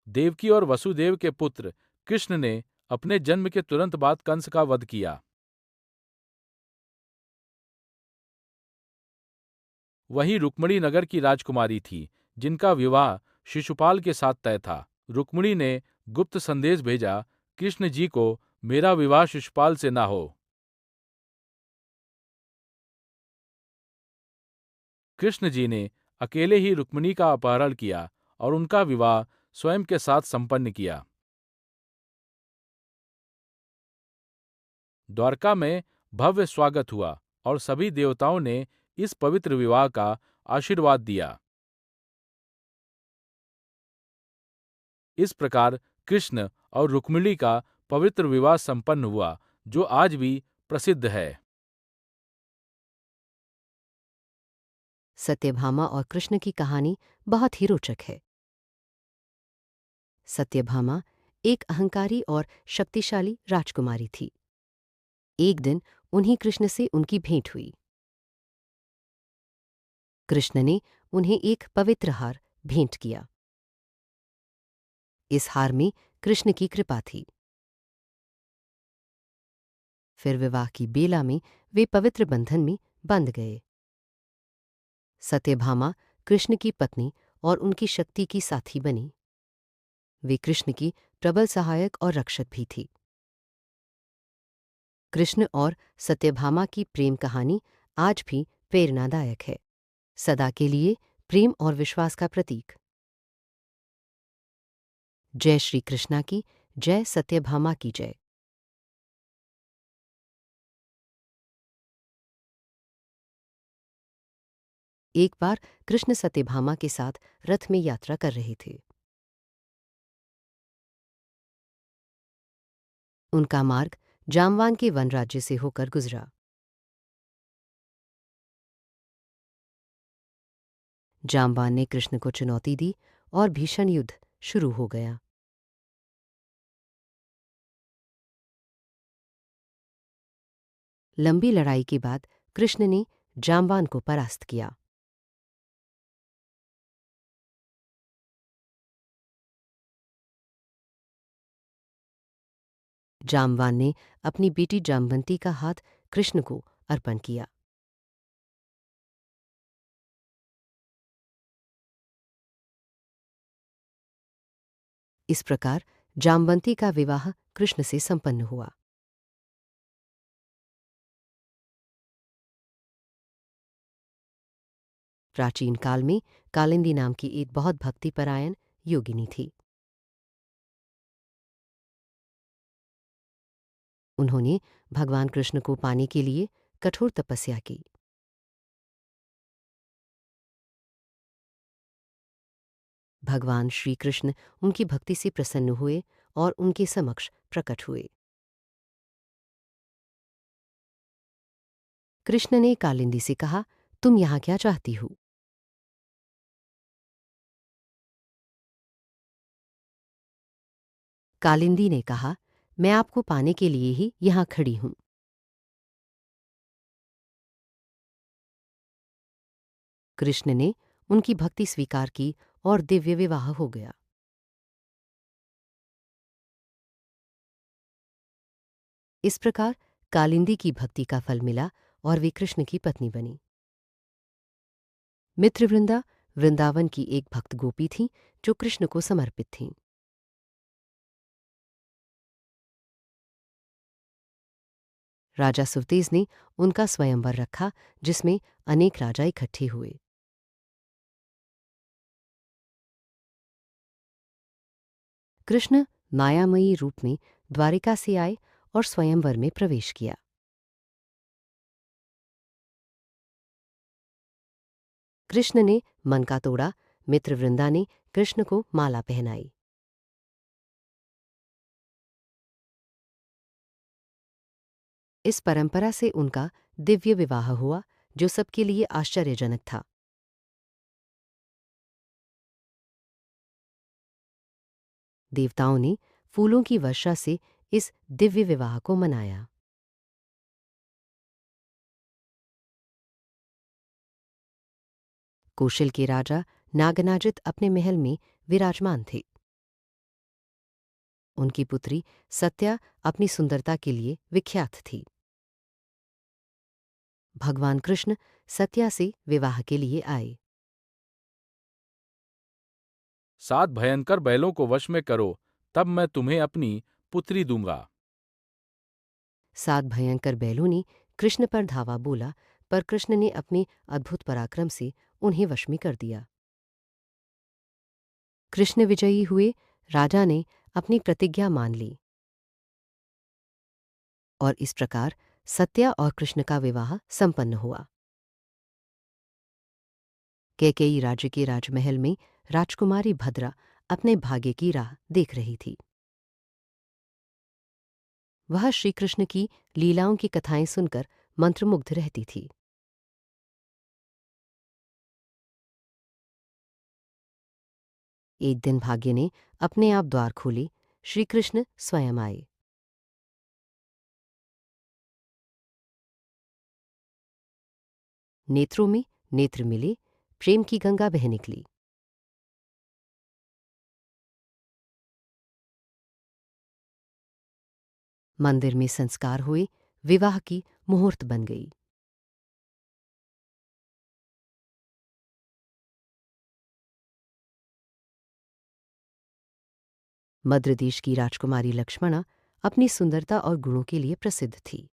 देवकी और वसुदेव के पुत्र कृष्ण ने अपने जन्म के तुरंत बाद कंस का वध किया। वहीं रुक्मिणी नगर की राजकुमारी थी, जिनका विवाह शिशुपाल के साथ तय था। रुक्मिणी ने गुप्त संदेश भेजा, कृष्ण जी को मेरा विवाह शिशुपाल से ना हो। कृष्ण जी ने अकेले ही रुक्मिणी का अपहरण किया और उनका विवाह स्वयं के साथ संपन्न किया। द्वारका में भव्य स्वागत हुआ और सभी देवताओं ने इस पवित्र विवाह का आशीर्वाद दिया। इस प्रकार कृष्ण और रुक्मिणी का पवित्र विवाह संपन्न हुआ, जो आज भी प्रसिद्ध है। सत्यभामा और कृष्ण की कहानी बहुत ही रोचक है। सत्यभामा एक अहंकारी और शक्तिशाली राजकुमारी थी। एक दिन उन्हीं कृष्ण से उनकी भेंट हुई। कृष्ण ने उन्हें एक पवित्र हार भेंट किया। इस हार में कृष्ण की कृपा थी। फिर विवाह की बेला में वे पवित्र बंधन में बंध गए। सत्यभामा कृष्ण की पत्नी और उनकी शक्ति की साथी बनी। वे कृष्ण की प्रबल सहायक और रक्षक भी थी। कृष्ण और सत्यभामा की प्रेम कहानी आज भी प्रेरणादायक है, सदा के लिए प्रेम और विश्वास का प्रतीक। जय श्री कृष्णा की जय, सत्यभामा की जय। एक बार कृष्ण सत्यभामा के साथ रथ में यात्रा कर रहे थे। उनका मार्ग जामवान के वन राज्य से होकर गुजरा। जामवान ने कृष्ण को चुनौती दी और भीषण युद्ध शुरू हो गया। लंबी लड़ाई के बाद कृष्ण ने जामवान को परास्त किया। जामवान ने अपनी बेटी जामवंती का हाथ कृष्ण को अर्पण किया। इस प्रकार जामवंती का विवाह कृष्ण से संपन्न हुआ। प्राचीन काल में कालिंदी नाम की एक बहुत भक्तिपरायण योगिनी थी। उन्होंने भगवान कृष्ण को पाने के लिए कठोर तपस्या की। भगवान श्री कृष्ण उनकी भक्ति से प्रसन्न हुए और उनके समक्ष प्रकट हुए। कृष्ण ने कालिंदी से कहा, तुम यहाँ क्या चाहती हो? कालिंदी ने कहा, मैं आपको पाने के लिए ही यहाँ खड़ी हूं। कृष्ण ने उनकी भक्ति स्वीकार की और दिव्य विवाह हो गया। इस प्रकार कालिंदी की भक्ति का फल मिला और वे कृष्ण की पत्नी बनी। मित्रवृंदा वृंदावन की एक भक्त गोपी थी जो कृष्ण को समर्पित थीं। राजा सुरतेज ने उनका स्वयंवर रखा, जिसमें अनेक राजा इकट्ठे हुए। कृष्ण मायामयी रूप में द्वारिका से आए और स्वयंवर में प्रवेश किया। कृष्ण ने मन का तोड़ा, मित्रवृंदा ने कृष्ण को माला पहनाई। इस परंपरा से उनका दिव्य विवाह हुआ, जो सबके लिए आश्चर्यजनक था। देवताओं ने फूलों की वर्षा से इस दिव्य विवाह को मनाया। कौशल के राजा नागनाजित अपने महल में विराजमान थे। उनकी पुत्री सत्या अपनी सुंदरता के लिए विख्यात थी। भगवान कृष्ण सत्या से विवाह के लिए आए। 7 भयंकर बैलों को वश में करो, तब मैं तुम्हें अपनी पुत्री दूंगा। 7 भयंकर बैलों ने कृष्ण पर धावा बोला, पर कृष्ण ने अपने अद्भुत पराक्रम से उन्हें वश में कर दिया। कृष्ण विजयी हुए। राजा ने अपनी प्रतिज्ञा मान ली और इस प्रकार सत्या और कृष्ण का विवाह संपन्न हुआ। कैकेयी राज्य के राजमहल में राजकुमारी भद्रा अपने भाग्य की राह देख रही थी। वह श्री कृष्ण की लीलाओं की कथाएं सुनकर मंत्रमुग्ध रहती थी। एक दिन भाग्य ने अपने आप द्वार खोले। श्री कृष्ण स्वयं आए। नेत्रों में नेत्र मिले, प्रेम की गंगा बह निकली। मंदिर में संस्कार हुए, विवाह की मुहूर्त बन गई। मद्र देश की राजकुमारी लक्ष्मणा अपनी सुंदरता और गुणों के लिए प्रसिद्ध थी।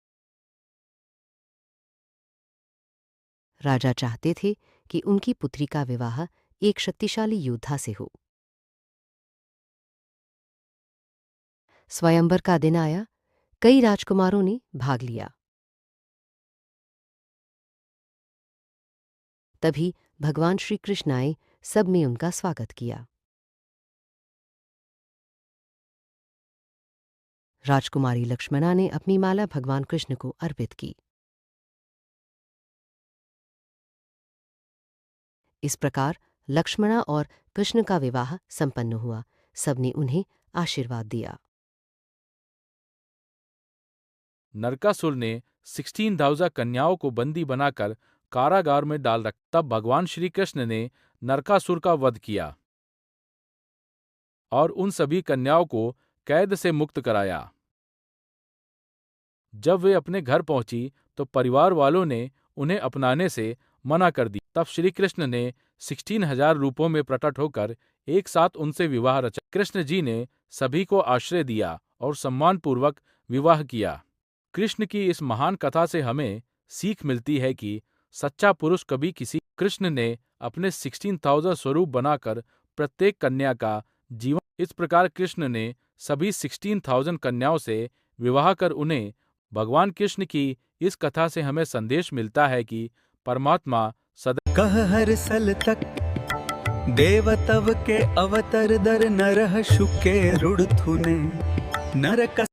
राजा चाहते थे कि उनकी पुत्री का विवाह एक शक्तिशाली योद्धा से हो। स्वयंवर का दिन आया। कई राजकुमारों ने भाग लिया। तभी भगवान श्री कृष्ण आए। सब ने उनका स्वागत किया। राजकुमारी लक्ष्मणा ने अपनी माला भगवान कृष्ण को अर्पित की। इस प्रकार लक्ष्मणा और कृष्ण का विवाह संपन्न हुआ। सबने उन्हें आशीर्वाद दिया। नरकासुर ने 16,000 कन्याओं को बंदी बनाकर कारागार में डाल रखा। तब भगवान श्री कृष्ण ने नरकासुर का वध किया और उन सभी कन्याओं को कैद से मुक्त कराया। जब वे अपने घर पहुंची तो परिवार वालों ने उन्हें अपनाने से मना कर दिया। तब श्री कृष्ण ने 16,000 रूपों में प्रकट होकर एक साथ उनसे विवाह रचा। कृष्ण जी ने सभी को आश्रय दिया और सम्मानपूर्वक विवाह किया। कृष्ण की इस महान कथा से हमें सीख मिलती है कि सच्चा पुरुष कभी किसी। कृष्ण ने अपने 16,000 स्वरूप बनाकर प्रत्येक कन्या का जीवन। इस प्रकार कृष्ण ने सभी 16,000 कन्याओं से विवाह कर उन्हें। भगवान कृष्ण की इस कथा से हमें संदेश मिलता है कि परमात्मा सदा कह हर सल तक देवतव के अवतर दर नरह शुके रुड़ थुने नरक